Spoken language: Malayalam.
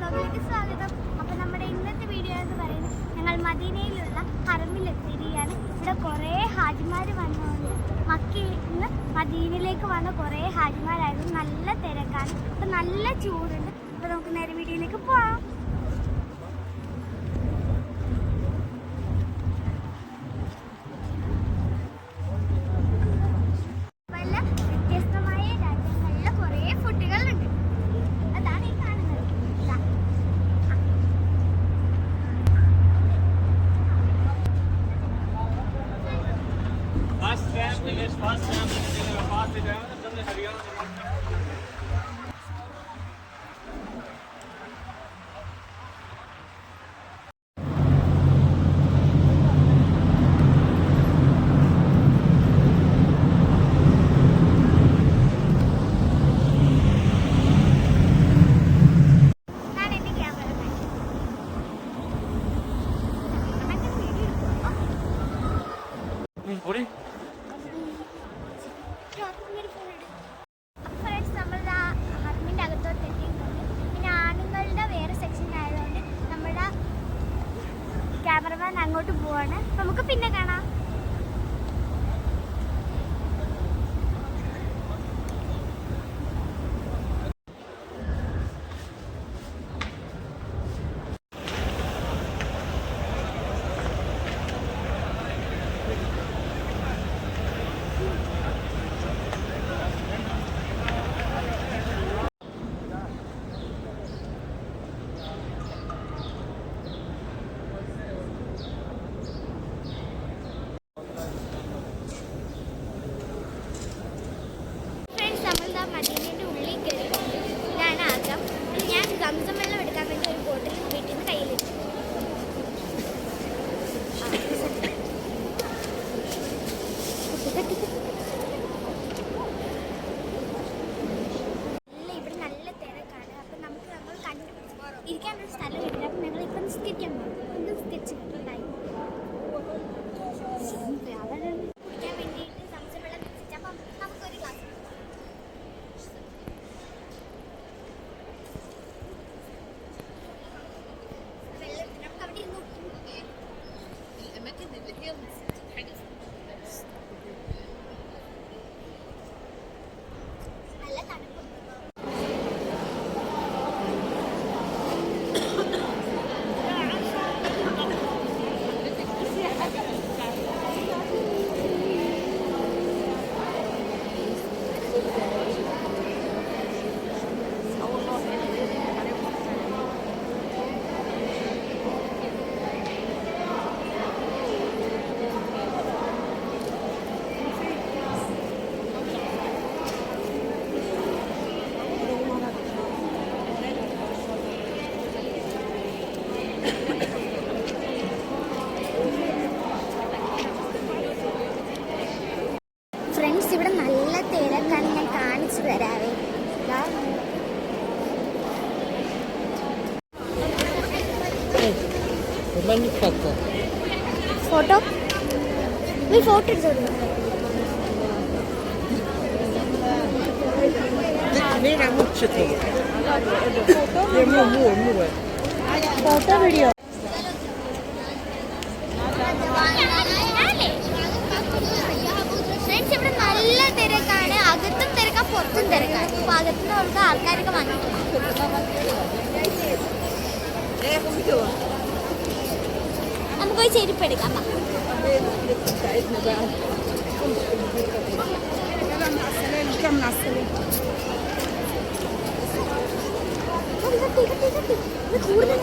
വ്ലോഗിലേക്ക് സ്വാഗതം. അപ്പോൾ നമ്മുടെ ഇന്നത്തെ വീഡിയോ എന്ന് പറയുന്നത് ഞങ്ങൾ മദീനയിലുള്ള ഹറമിലെത്തിയിരിക്കുകയാണ്. ഇവിടെ കുറേ ഹാജിമാർ വന്നതുകൊണ്ട് മക്കയിൽ നിന്ന് മദീനയിലേക്ക് വന്ന കുറേ ഹാജിമാരായിരുന്നു. നല്ല തിരക്കാണ്, അപ്പോൾ നല്ല ചൂടുണ്ട്. അപ്പോൾ നമുക്ക് നേരെ വീഡിയോയിലേക്ക് പോകാം. ക്യാമറമാൻ അങ്ങോട്ട് പോവാണ്. നമുക്ക് പിന്നെ കാണാം. മദീനയുടെ ഉള്ളിൽ കയറിയിട്ടുണ്ട്. ഇതാണ് ആക്കം. ഞാൻ സംസം വെള്ളം എടുക്കാൻ വേണ്ടി ഒരു ബോട്ടിൽ വീട്ടിൽ നിന്ന് കയ്യിലിട്ടു. ഇവിടെ നല്ല തിരക്കാണ്. അപ്പം നമ്മൾ കണ്ടുപിടിച്ചു ഇരിക്കാനൊരു സ്ഥലമില്ല. അപ്പം ഞങ്ങൾ ഇപ്പം നിസ്കരിക്കാൻ പോകും. ഒന്ന് നിസ്കരിച്ച് കിട്ടുണ്ടായി കുടിക്കാൻ വേണ്ടിയിട്ട് സംസം വെള്ളം നിശ്ചിച്ചു. അപ്പം നമുക്കൊരു ഗ്ലാസ് ഫ്രണ്ട്സ്. ഇവിടെ നല്ല തിരക്കാണ്. ഞാൻ കാണിച്ചു തരാവേ. ഫോട്ടോ ഫോട്ടോ എടുത്തോളൂ. ഫോട്ടോ വീഡിയോ ഇവിടെ നല്ല തിരക്കാണ്. അകത്തും തിരക്കാണ്, പുറത്തും തിരക്കാണ്. അപ്പൊ അകത്തുനിന്ന് ആൾക്കാരൊക്കെ വന്നു. നമുക്ക് പോയി ചെരുപ്പ് എടുക്കാം. കൂടുതൽ